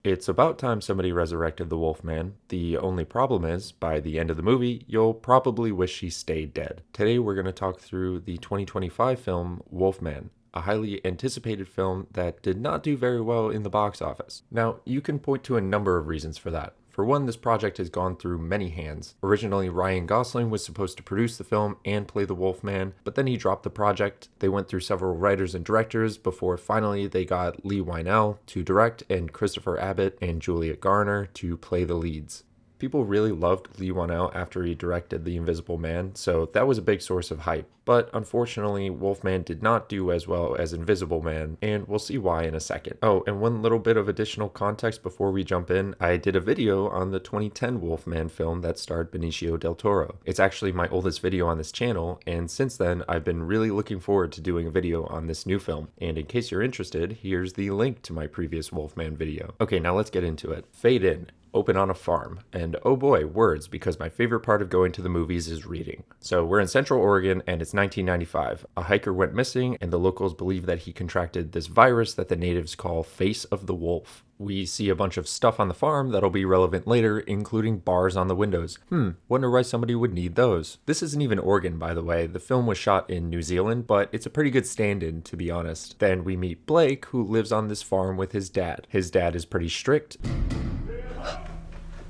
It's about time somebody resurrected the Wolfman. The only problem is, by the end of the movie, you'll probably wish he stayed dead. Today we're going to talk through the 2025 film Wolfman, a highly anticipated film that did not do very well in the box office. Now, you can point to a number of reasons for that. For one, this project has gone through many hands. Originally, Ryan Gosling was supposed to produce the film and play the Wolfman, but then he dropped the project. They went through several writers and directors before finally they got Lee Wynell to direct and Christopher Abbott and Juliet Garner to play the leads. People really loved Lee Wynell after he directed The Invisible Man, so that was a big source of hype. But unfortunately, Wolfman did not do as well as Invisible Man, and we'll see why in a second. Oh, and one little bit of additional context before we jump in, I did a video on the 2010 Wolfman film that starred Benicio del Toro. It's actually my oldest video on this channel, and since then, I've been really looking forward to doing a video on this new film. And in case you're interested, here's the link to my previous Wolfman video. Okay, now let's get into it. Fade in. Open on a farm. And oh boy, words, because my favorite part of going to the movies is reading. So we're in Central Oregon and it's 1995. A hiker went missing and the locals believe that he contracted this virus that the natives call face of the wolf. We see a bunch of stuff on the farm that'll be relevant later, including bars on the windows. Wonder why somebody would need those. This isn't even Oregon, by the way. The film was shot in New Zealand, but it's a pretty good stand-in, to be honest. Then we meet Blake, who lives on this farm with his dad. His dad is pretty strict,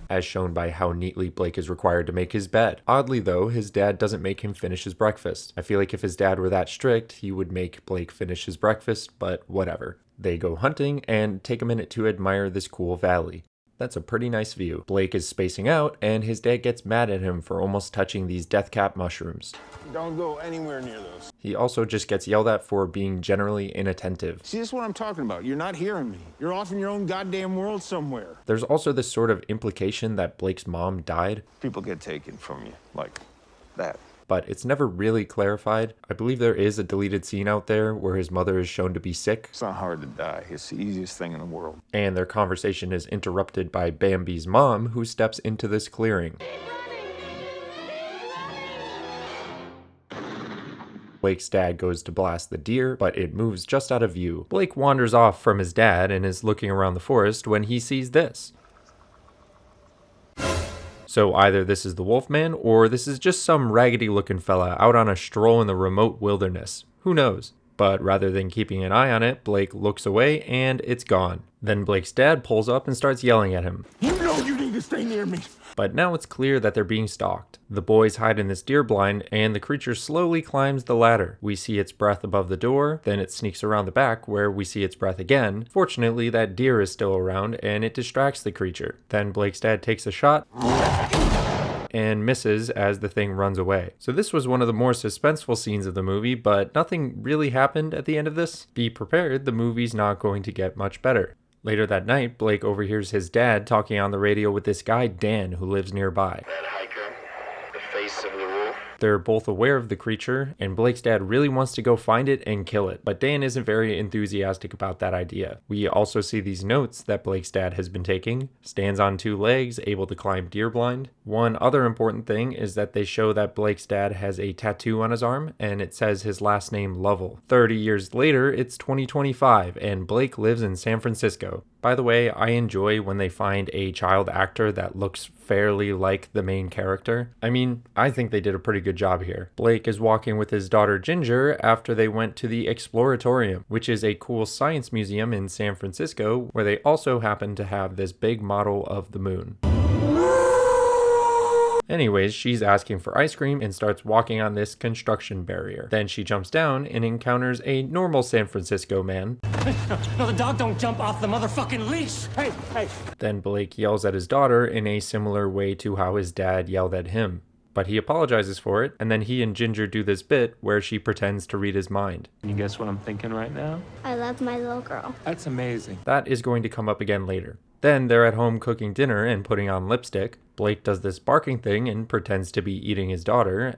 as shown by how neatly Blake is required to make his bed. Oddly though, his dad doesn't make him finish his breakfast. I feel like if his dad were that strict, he would make Blake finish his breakfast, but whatever. They go hunting and take a minute to admire this cool valley. That's a pretty nice view. Blake is spacing out, and his dad gets mad at him for almost touching these death cap mushrooms. Don't go anywhere near those. He also just gets yelled at for being generally inattentive. See, this is what I'm talking about. You're not hearing me. You're off in your own goddamn world somewhere. There's also this sort of implication that Blake's mom died. People get taken from you, like that. But it's never really clarified. I believe there is a deleted scene out there where his mother is shown to be sick. It's not hard to die. It's the easiest thing in the world. And their conversation is interrupted by Bambi's mom, who steps into this clearing. Blake's dad goes to blast the deer, but it moves just out of view. Blake wanders off from his dad and is looking around the forest when he sees this. So either this is the Wolfman, or this is just some raggedy-looking fella out on a stroll in the remote wilderness. Who knows? But rather than keeping an eye on it, Blake looks away and it's gone. Then Blake's dad pulls up and starts yelling at him. You know you need to stay near me. But now it's clear that they're being stalked. The boys hide in this deer blind, and the creature slowly climbs the ladder. We see its breath above the door, then it sneaks around the back where we see its breath again. Fortunately, that deer is still around, and it distracts the creature. Then Blake's dad takes a shot and misses as the thing runs away. So this was one of the more suspenseful scenes of the movie, but nothing really happened at the end of this. Be prepared, the movie's not going to get much better. Later that night, Blake overhears his dad talking on the radio with this guy, Dan, who lives nearby. That hiker, the face of the wolf. They're both aware of the creature, and Blake's dad really wants to go find it and kill it, but Dan isn't very enthusiastic about that idea. We also see these notes that Blake's dad has been taking. Stands on two legs, able to climb deer blind. One other important thing is that they show that Blake's dad has a tattoo on his arm, and it says his last name Lovell. 30 years later, it's 2025, and Blake lives in San Francisco. By the way, I enjoy when they find a child actor that looks fairly like the main character. I mean, I think they did a pretty good job here. Blake is walking with his daughter Ginger after they went to the Exploratorium, which is a cool science museum in San Francisco where they also happen to have this big model of the moon. Anyways, she's asking for ice cream and starts walking on this construction barrier. Then she jumps down and encounters a normal San Francisco man. No, the dog don't jump off the motherfucking leash. Hey. Then Blake yells at his daughter in a similar way to how his dad yelled at him. But he apologizes for it, and then he and Ginger do this bit where she pretends to read his mind. Can you guess what I'm thinking right now? I love my little girl. That's amazing. That is going to come up again later. Then they're at home cooking dinner and putting on lipstick. Blake does this barking thing and pretends to be eating his daughter.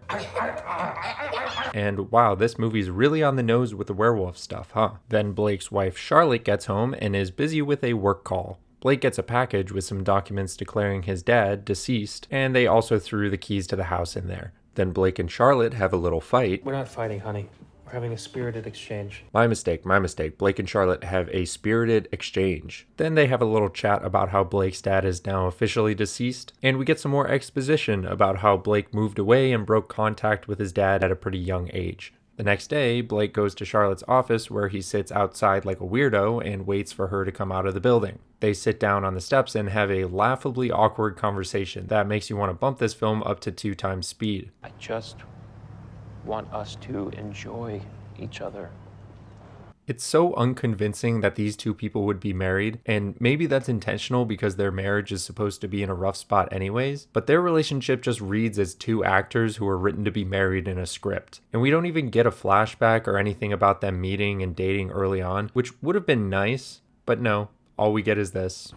And wow, this movie's really on the nose with the werewolf stuff, huh? Then Blake's wife Charlotte gets home and is busy with a work call. Blake gets a package with some documents declaring his dad deceased, and they also threw the keys to the house in there. Then Blake and Charlotte have a little fight. We're not fighting, honey. We're having a spirited exchange. My mistake, my mistake. Blake and Charlotte have a spirited exchange. Then they have a little chat about how Blake's dad is now officially deceased, and we get some more exposition about how Blake moved away and broke contact with his dad at a pretty young age. The next day, Blake goes to Charlotte's office where he sits outside like a weirdo and waits for her to come out of the building. They sit down on the steps and have a laughably awkward conversation that makes you want to bump this film up to 2 times speed. I just want us to enjoy each other. It's so unconvincing that these two people would be married, and maybe that's intentional because their marriage is supposed to be in a rough spot anyways, but their relationship just reads as 2 actors who are written to be married in a script. And we don't even get a flashback or anything about them meeting and dating early on, which would have been nice, but no, all we get is this.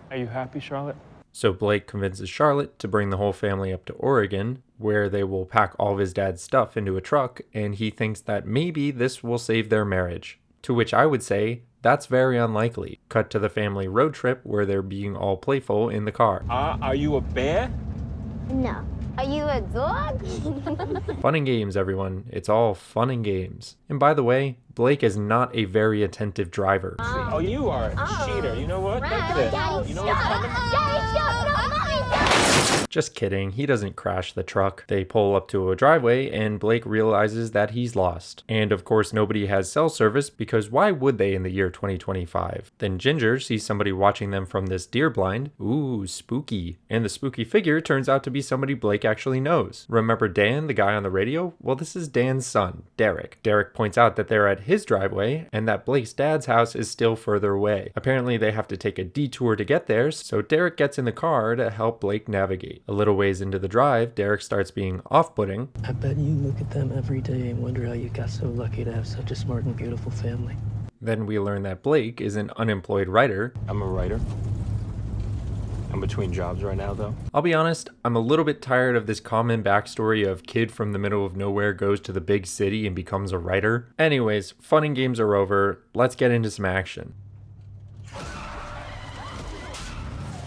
Are you happy, Charlotte? So Blake convinces Charlotte to bring the whole family up to Oregon, where they will pack all of his dad's stuff into a truck, and he thinks that maybe this will save their marriage. To which I would say, that's very unlikely. Cut to the family road trip where they're being all playful in the car. Are you a bear? No. Are you a dog? Fun and games, everyone. It's all fun and games. And by the way, Blake is not a very attentive driver. Oh, you are a cheater. You know what? Look at it. Daddy, You know what's coming? Daddy, stop! No, Mommy, Just kidding, he doesn't crash the truck. They pull up to a driveway and Blake realizes that he's lost. And of course nobody has cell service because why would they in the year 2025? Then Ginger sees somebody watching them from this deer blind. Ooh, spooky. And the spooky figure turns out to be somebody Blake actually knows. Remember Dan, the guy on the radio? Well, this is Dan's son, Derek. Derek points out that they're at his driveway and that Blake's dad's house is still further away. Apparently they have to take a detour to get there, so Derek gets in the car to help Blake navigate. A little ways into the drive, Derek starts being off-putting. I bet you look at them every day and wonder how you got so lucky to have such a smart and beautiful family. Then we learn that Blake is an unemployed writer. I'm a writer. I'm between jobs right now, though. I'll be honest, I'm a little bit tired of this common backstory of kid from the middle of nowhere goes to the big city and becomes a writer. Anyways, fun and games are over. Let's get into some action.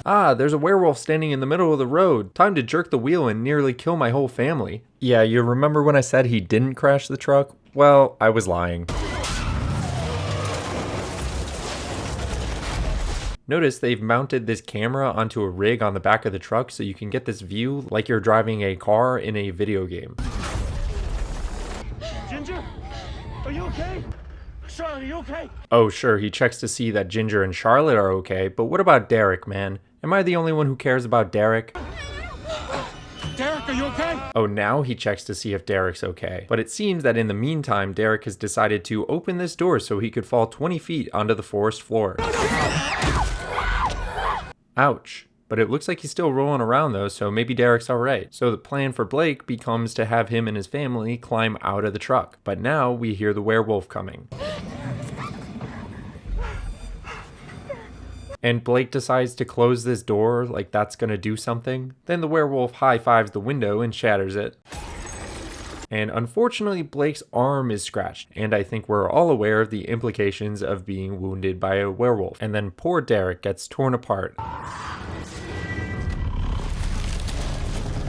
Ah, there's a werewolf standing in the middle of the road. Time to jerk the wheel and nearly kill my whole family. Yeah, you remember when I said he didn't crash the truck? Well, I was lying. Notice they've mounted this camera onto a rig on the back of the truck so you can get this view like you're driving a car in a video game. Ginger, are you okay? Charlotte, are you okay? Oh sure, he checks to see that Ginger and Charlotte are okay, but what about Derek, man? Am I the only one who cares about Derek? Derek, are you okay? Oh, now he checks to see if Derek's okay. But it seems that in the meantime, Derek has decided to open this door so he could fall 20 feet onto the forest floor. Ouch. But it looks like he's still rolling around though, so maybe Derek's alright. So the plan for Blake becomes to have him and his family climb out of the truck. But now we hear the werewolf coming. And Blake decides to close this door like that's gonna do something. Then the werewolf high-fives the window and shatters it. And unfortunately, Blake's arm is scratched, and I think we're all aware of the implications of being wounded by a werewolf. And then poor Derek gets torn apart.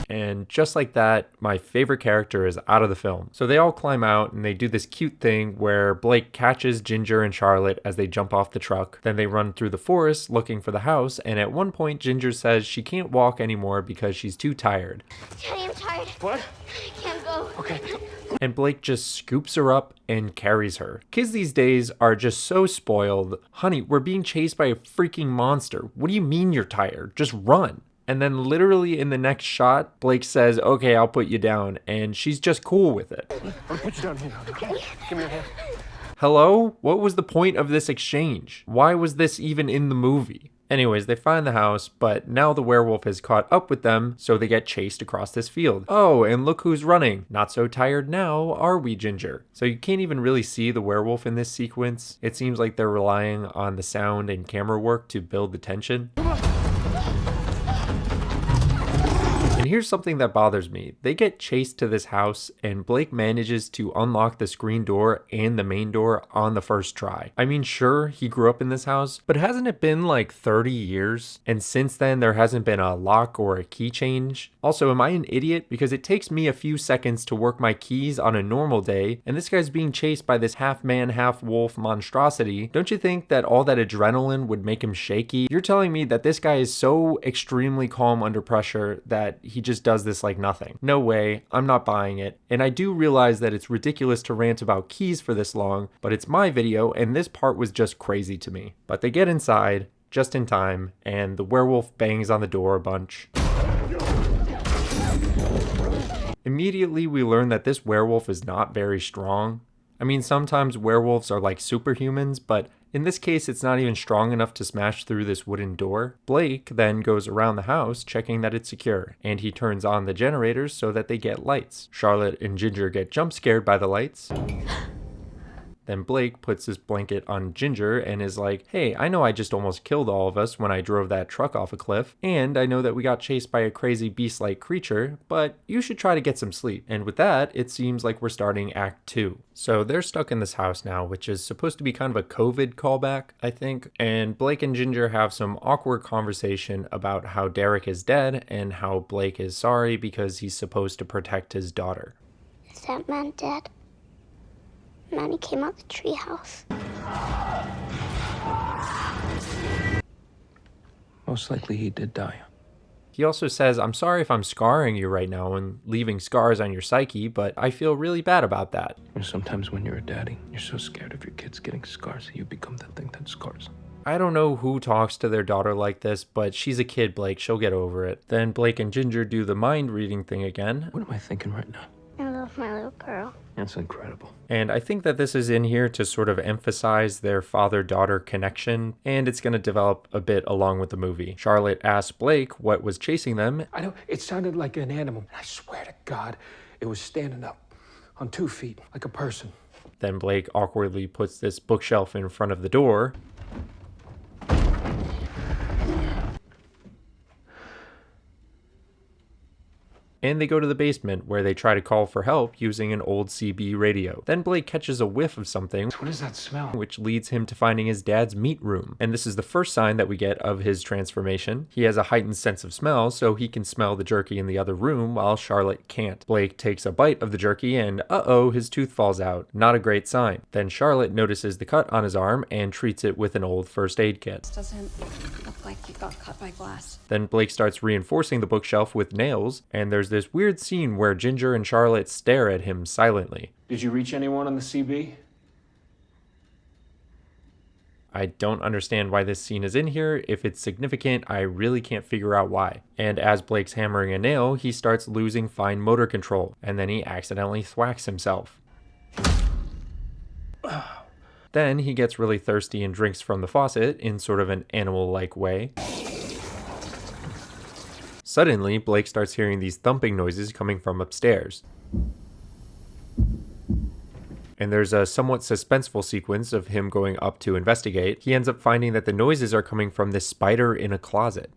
And just like that, my favorite character is out of the film. So they all climb out and they do this cute thing where Blake catches Ginger and Charlotte as they jump off the truck. Then they run through the forest looking for the house, and at one point Ginger says she can't walk anymore because she's too tired. Daddy, I'm tired. What? I can't go. Okay. And Blake just scoops her up and carries her. Kids these days are just so spoiled. Honey, we're being chased by a freaking monster. What do you mean you're tired? Just run. And then literally in the next shot, Blake says, okay, I'll put you down. And she's just cool with it. I'll put you down here. Okay. Give me your hand. Hello? What was the point of this exchange? Why was this even in the movie? Anyways, they find the house, but now the werewolf has caught up with them, so they get chased across this field. Oh, and look who's running. Not so tired now, are we, Ginger? So you can't even really see the werewolf in this sequence. It seems like they're relying on the sound and camera work to build the tension. And here's something that bothers me. They get chased to this house and Blake manages to unlock the screen door and the main door on the first try. I mean, sure, he grew up in this house, but hasn't it been like 30 years? And since then, there hasn't been a lock or a key change. Also, am I an idiot? Because it takes me a few seconds to work my keys on a normal day, and this guy's being chased by this half man, half wolf monstrosity. Don't you think that all that adrenaline would make him shaky? You're telling me that this guy is so extremely calm under pressure that he just does this like nothing. No way, I'm not buying it. And I do realize that it's ridiculous to rant about keys for this long, but it's my video and this part was just crazy to me. But they get inside just in time and the werewolf bangs on the door a bunch. Immediately we learn that this werewolf is not very strong. I mean, sometimes werewolves are like superhumans, but in this case, it's not even strong enough to smash through this wooden door. Blake then goes around the house checking that it's secure, and he turns on the generators so that they get lights. Charlotte and Ginger get jump scared by the lights. Then Blake puts his blanket on Ginger and is like, hey, I know I just almost killed all of us when I drove that truck off a cliff, and I know that we got chased by a crazy beast-like creature, but you should try to get some sleep. And with that, it seems like we're starting Act 2. So they're stuck in this house now, which is supposed to be kind of a COVID callback, I think, and Blake and Ginger have some awkward conversation about how Derek is dead and how Blake is sorry because he's supposed to protect his daughter. Is that man dead? Man, he came out the treehouse. Most likely he did die. He also says, I'm sorry if I'm scarring you right now and leaving scars on your psyche, but I feel really bad about that. Sometimes when you're a daddy, you're so scared of your kids getting scars, you become that thing that scars. I don't know who talks to their daughter like this, but she's a kid, Blake. She'll get over it. Then Blake and Ginger do the mind reading thing again. What am I thinking right now? I love my little girl. That's incredible. And I think that this is in here to sort of emphasize their father-daughter connection, and it's going to develop a bit along with the movie. Charlotte asks Blake what was chasing them. I know, it sounded like an animal. I swear to God, it was standing up on 2 feet, like a person. Then Blake awkwardly puts this bookshelf in front of the door. And they go to the basement where they try to call for help using an old CB radio. Then Blake catches a whiff of something. What does that smell? Which leads him to finding his dad's meat room. And this is the first sign that we get of his transformation. He has a heightened sense of smell, so he can smell the jerky in the other room while Charlotte can't. Blake takes a bite of the jerky and uh-oh, his tooth falls out. Not a great sign. Then Charlotte notices the cut on his arm and treats it with an old first aid kit. This doesn't look like you got cut by glass. Then Blake starts reinforcing the bookshelf with nails, and there's this weird scene where Ginger and Charlotte stare at him silently. Did you reach anyone on the CB? I don't understand why this scene is in here. If it's significant, I really can't figure out why. And as Blake's hammering a nail, he starts losing fine motor control, and then he accidentally thwacks himself. Then he gets really thirsty and drinks from the faucet in sort of an animal-like way. Suddenly, Blake starts hearing these thumping noises coming from upstairs. And there's a somewhat suspenseful sequence of him going up to investigate. He ends up finding that the noises are coming from this spider in a closet.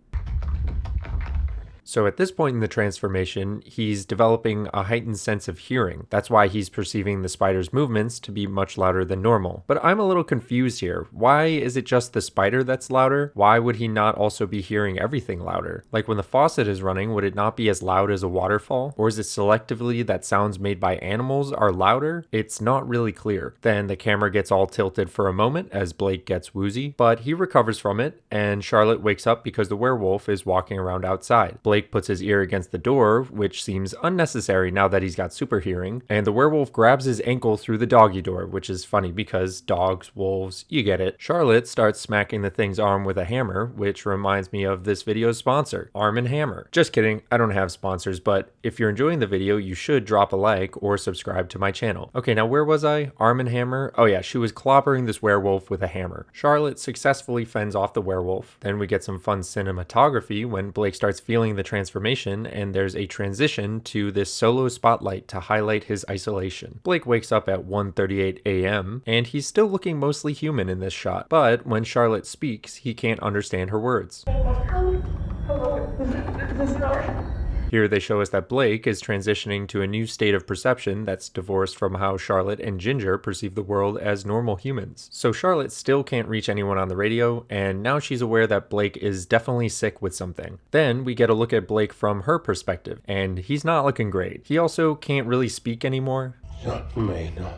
So at this point in the transformation, he's developing a heightened sense of hearing. That's why he's perceiving the spider's movements to be much louder than normal. But I'm a little confused here. Why is it just the spider that's louder? Why would he not also be hearing everything louder? Like when the faucet is running, would it not be as loud as a waterfall? Or is it selectively that sounds made by animals are louder? It's not really clear. Then the camera gets all tilted for a moment as Blake gets woozy, but he recovers from it, and Charlotte wakes up because the werewolf is walking around outside. Blake puts his ear against the door, which seems unnecessary now that he's got super hearing, and the werewolf grabs his ankle through the doggy door, which is funny because dogs, wolves, you get it. Charlotte starts smacking the thing's arm with a hammer, which reminds me of this video's sponsor, Arm & Hammer. Just kidding, I don't have sponsors, but if you're enjoying the video, you should drop a like or subscribe to my channel. Okay, now where was I? Arm & Hammer? Oh yeah, she was clobbering this werewolf with a hammer. Charlotte successfully fends off the werewolf. Then we get some fun cinematography when Blake starts feeling the transformation, and there's a transition to this solo spotlight to highlight his isolation. Blake wakes up at 1:38 a.m. and he's still looking mostly human in this shot, but when Charlotte speaks, he can't understand her words. Here they show us that Blake is transitioning to a new state of perception that's divorced from how Charlotte and Ginger perceive the world as normal humans. So Charlotte still can't reach anyone on the radio, and now she's aware that Blake is definitely sick with something. Then we get a look at Blake from her perspective, and he's not looking great. He also can't really speak anymore. Not me, no.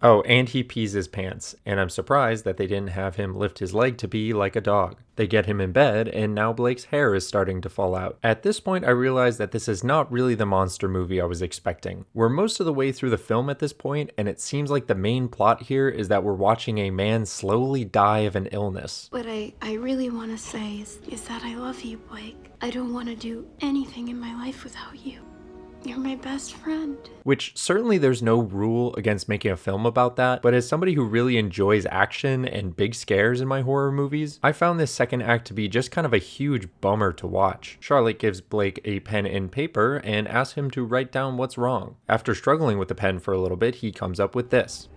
Oh, and he pees his pants, and I'm surprised that they didn't have him lift his leg to pee like a dog. They get him in bed, and now Blake's hair is starting to fall out. At this point, I realize that this is not really the monster movie I was expecting. We're most of the way through the film at this point, and it seems like the main plot here is that we're watching a man slowly die of an illness. What I really want to say is that I love you, Blake. I don't want to do anything in my life without you. You're my best friend. Which certainly there's no rule against making a film about that, but as somebody who really enjoys action and big scares in my horror movies, I found this second act to be just kind of a huge bummer to watch. Charlotte gives Blake a pen and paper and asks him to write down what's wrong. After struggling with the pen for a little bit, he comes up with this.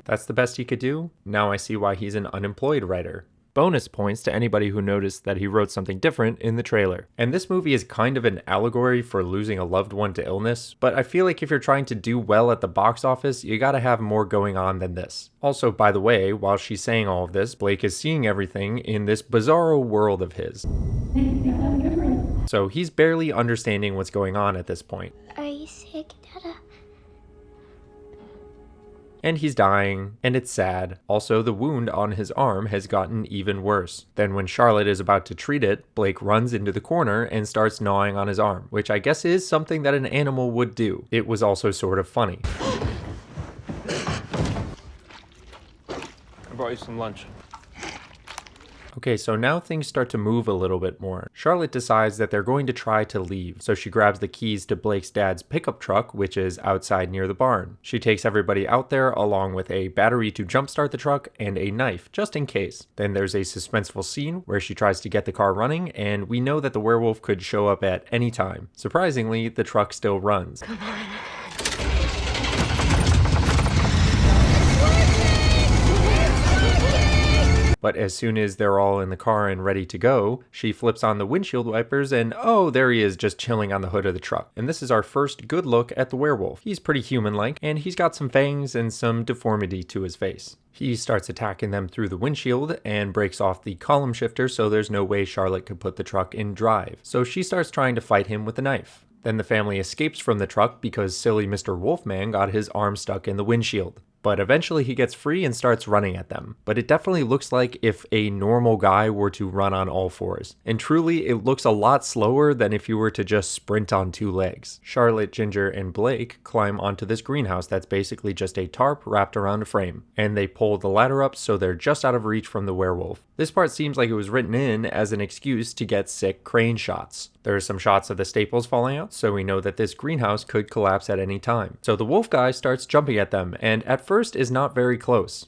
That's the best he could do? Now I see why he's an unemployed writer. Bonus points to anybody who noticed that he wrote something different in the trailer. And this movie is kind of an allegory for losing a loved one to illness, but I feel like if you're trying to do well at the box office, you gotta have more going on than this. Also, by the way, while she's saying all of this, Blake is seeing everything in this bizarro world of his. So he's barely understanding what's going on at this point. Are you sick, Dada? And he's dying, and it's sad. Also, the wound on his arm has gotten even worse. Then when Charlotte is about to treat it, Blake runs into the corner and starts gnawing on his arm, which I guess is something that an animal would do. It was also sort of funny. I brought you some lunch. Okay, so now things start to move a little bit more. Charlotte decides that they're going to try to leave, so she grabs the keys to Blake's dad's pickup truck, which is outside near the barn. She takes everybody out there along with a battery to jumpstart the truck and a knife, just in case. Then there's a suspenseful scene where she tries to get the car running, and we know that the werewolf could show up at any time. Surprisingly, the truck still runs. Come on. But as soon as they're all in the car and ready to go, she flips on the windshield wipers and oh, there he is just chilling on the hood of the truck. And this is our first good look at the werewolf. He's pretty human-like, and he's got some fangs and some deformity to his face. He starts attacking them through the windshield and breaks off the column shifter, so there's no way Charlotte could put the truck in drive. So she starts trying to fight him with a knife. Then the family escapes from the truck because silly Mr. Wolfman got his arm stuck in the windshield. But eventually he gets free and starts running at them. But it definitely looks like if a normal guy were to run on all fours. And truly, it looks a lot slower than if you were to just sprint on two legs. Charlotte, Ginger, and Blake climb onto this greenhouse that's basically just a tarp wrapped around a frame. And they pull the ladder up so they're just out of reach from the werewolf. This part seems like it was written in as an excuse to get sick crane shots. There are some shots of the staples falling out, so we know that this greenhouse could collapse at any time. So the wolf guy starts jumping at them, and at first is not very close.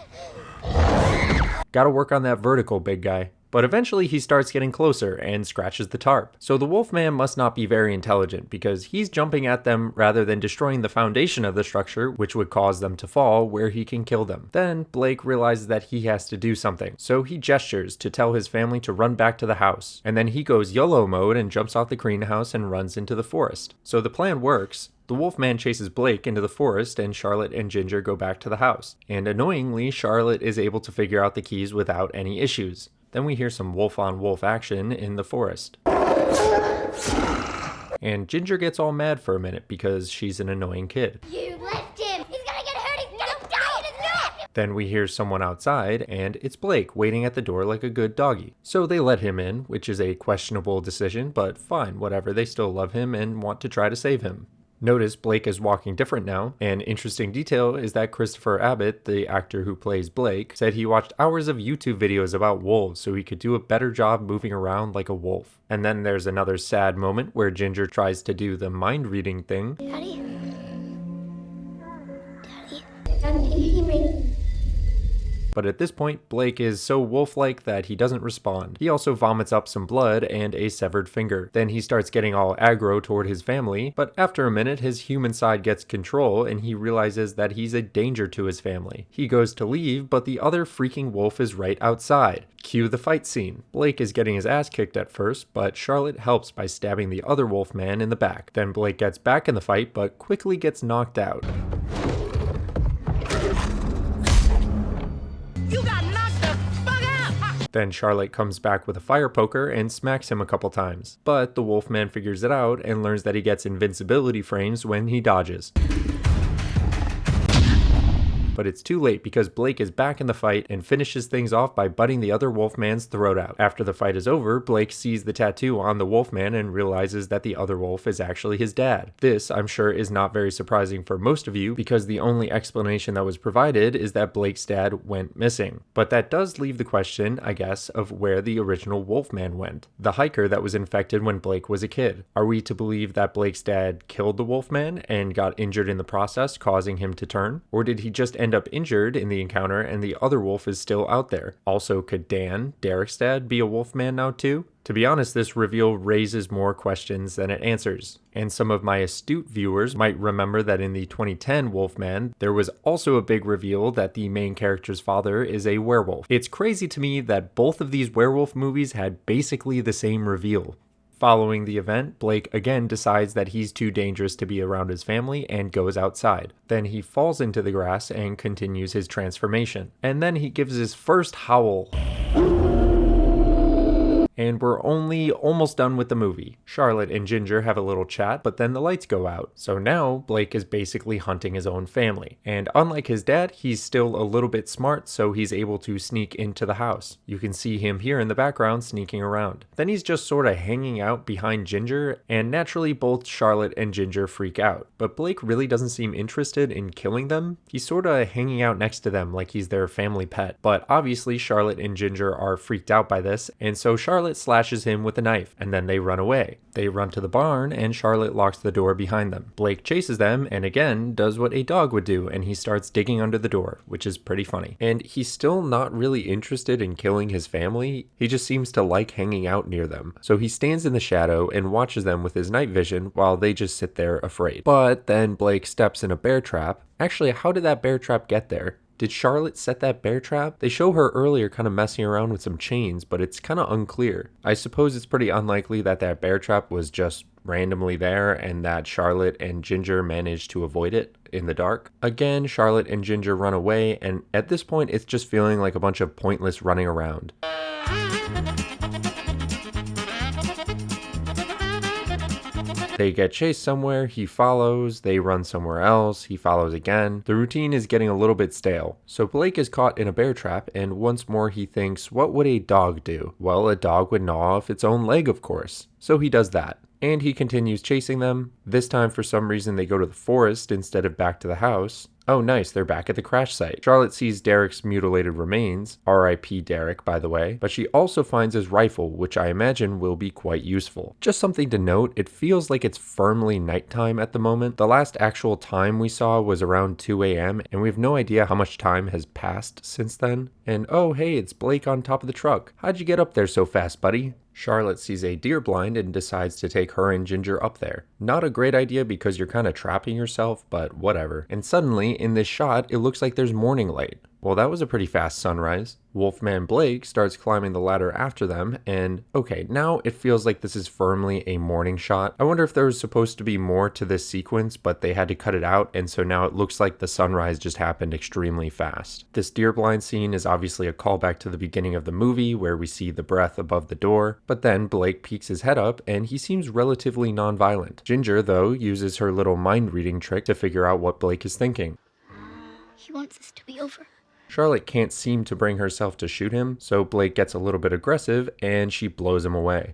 Gotta work on that vertical, big guy. But eventually he starts getting closer and scratches the tarp. So the Wolfman must not be very intelligent because he's jumping at them rather than destroying the foundation of the structure, which would cause them to fall where he can kill them. Then Blake realizes that he has to do something. So he gestures to tell his family to run back to the house. And then he goes YOLO mode and jumps off the greenhouse and runs into the forest. So the plan works. The Wolfman chases Blake into the forest and Charlotte and Ginger go back to the house. And annoyingly, Charlotte is able to figure out the keys without any issues. Then we hear some wolf-on-wolf action in the forest. And Ginger gets all mad for a minute because she's an annoying kid. You left him! He's gonna get hurt! He's gonna die in his neck! Then we hear someone outside, and it's Blake waiting at the door like a good doggy. So they let him in, which is a questionable decision, but fine, whatever, they still love him and want to try to save him. Notice Blake is walking different now. An interesting detail is that Christopher Abbott, the actor who plays Blake, said he watched hours of YouTube videos about wolves so he could do a better job moving around like a wolf. And then there's another sad moment where Ginger tries to do the mind-reading thing. Daddy? Daddy? Daddy? But at this point, Blake is so wolf-like that he doesn't respond. He also vomits up some blood and a severed finger. Then he starts getting all aggro toward his family, but after a minute, his human side gets control and he realizes that he's a danger to his family. He goes to leave, but the other freaking wolf is right outside. Cue the fight scene. Blake is getting his ass kicked at first, but Charlotte helps by stabbing the other Wolfman in the back. Then Blake gets back in the fight, but quickly gets knocked out. You got knocked the fuck out! Then Charlotte comes back with a fire poker and smacks him a couple times. But the Wolfman figures it out and learns that he gets invincibility frames when he dodges. But it's too late because Blake is back in the fight and finishes things off by butting the other Wolfman's throat out. After the fight is over, Blake sees the tattoo on the Wolfman and realizes that the other wolf is actually his dad. This, I'm sure, is not very surprising for most of you because the only explanation that was provided is that Blake's dad went missing. But that does leave the question, I guess, of where the original Wolfman went. The hiker that was infected when Blake was a kid. Are we to believe that Blake's dad killed the Wolfman and got injured in the process, causing him to turn? Or did he just end up injured in the encounter and the other wolf is still out there? Also, could Dan, Derek's dad, be a Wolfman now too? To be honest, this reveal raises more questions than it answers. And some of my astute viewers might remember that in the 2010 Wolfman, there was also a big reveal that the main character's father is a werewolf. It's crazy to me that both of these werewolf movies had basically the same reveal. Following the event, Blake again decides that he's too dangerous to be around his family and goes outside. Then he falls into the grass and continues his transformation. And then he gives his first howl. And we're only almost done with the movie. Charlotte and Ginger have a little chat, but then the lights go out. So now Blake is basically hunting his own family. And unlike his dad, he's still a little bit smart, so he's able to sneak into the house. You can see him here in the background sneaking around. Then he's just sort of hanging out behind Ginger, and naturally both Charlotte and Ginger freak out. But Blake really doesn't seem interested in killing them. He's sort of hanging out next to them like he's their family pet. But obviously Charlotte and Ginger are freaked out by this, and so Charlotte slashes him with a knife, and then they run away. They run to the barn, and Charlotte locks the door behind them. Blake chases them, and again, does what a dog would do, and he starts digging under the door, which is pretty funny. And he's still not really interested in killing his family. He just seems to like hanging out near them. So he stands in the shadow and watches them with his night vision while they just sit there afraid. But then Blake steps in a bear trap. Actually, how did that bear trap get there? Did Charlotte set that bear trap? They show her earlier kind of messing around with some chains, but it's kind of unclear. I suppose it's pretty unlikely that that bear trap was just randomly there and that Charlotte and Ginger managed to avoid it in the dark. Again, Charlotte and Ginger run away, and at this point it's just feeling like a bunch of pointless running around. They get chased somewhere, he follows, they run somewhere else, he follows again. The routine is getting a little bit stale. So Blake is caught in a bear trap, and once more he thinks, what would a dog do? Well, a dog would gnaw off its own leg, of course. So he does that. And he continues chasing them. This time, for some reason, they go to the forest instead of back to the house. Oh nice, they're back at the crash site. Charlotte sees Derek's mutilated remains, R.I.P. Derek by the way, but she also finds his rifle, which I imagine will be quite useful. Just something to note, it feels like it's firmly nighttime at the moment. The last actual time we saw was around 2 a.m. and we have no idea how much time has passed since then. And oh hey, it's Blake on top of the truck. How'd you get up there so fast, buddy? Charlotte sees a deer blind and decides to take her and Ginger up there. Not a great idea because you're kind of trapping yourself, but whatever. And suddenly, in this shot, it looks like there's morning light. Well, that was a pretty fast sunrise. Wolfman Blake starts climbing the ladder after them, and okay, now it feels like this is firmly a morning shot. I wonder if there was supposed to be more to this sequence, but they had to cut it out, and so now it looks like the sunrise just happened extremely fast. This deer blind scene is obviously a callback to the beginning of the movie, where we see the breath above the door, but then Blake peeks his head up, and he seems relatively non-violent. Ginger, though, uses her little mind-reading trick to figure out what Blake is thinking. He wants this to be over. Charlotte can't seem to bring herself to shoot him, so Blake gets a little bit aggressive and she blows him away.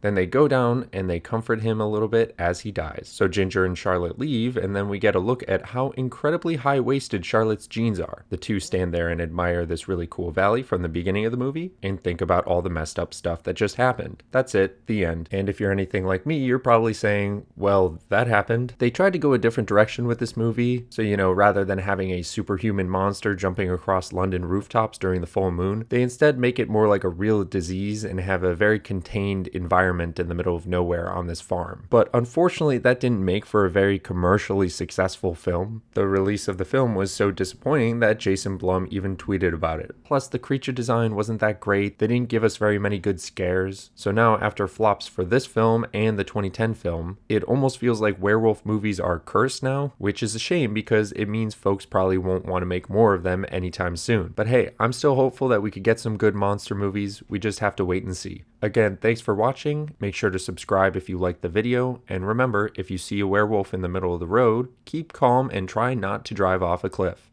Then they go down and they comfort him a little bit as he dies. So Ginger and Charlotte leave, and then we get a look at how incredibly high-waisted Charlotte's jeans are. The two stand there and admire this really cool valley from the beginning of the movie and think about all the messed up stuff that just happened. That's it, the end. And if you're anything like me, you're probably saying, well, that happened. They tried to go a different direction with this movie, so rather than having a superhuman monster jumping across London rooftops during the full moon, they instead make it more like a real disease and have a very contained environment in the middle of nowhere on this farm. But unfortunately, that didn't make for a very commercially successful film. The release of the film was so disappointing that Jason Blum even tweeted about it. Plus, the creature design wasn't that great. They didn't give us very many good scares. So now, after flops for this film and the 2010 film, it almost feels like werewolf movies are cursed now, which is a shame because it means folks probably won't want to make more of them anytime soon. But hey, I'm still hopeful that we could get some good monster movies. We just have to wait and see. Again, thanks for watching. Make sure to subscribe if you liked the video. And remember, if you see a werewolf in the middle of the road, keep calm and try not to drive off a cliff.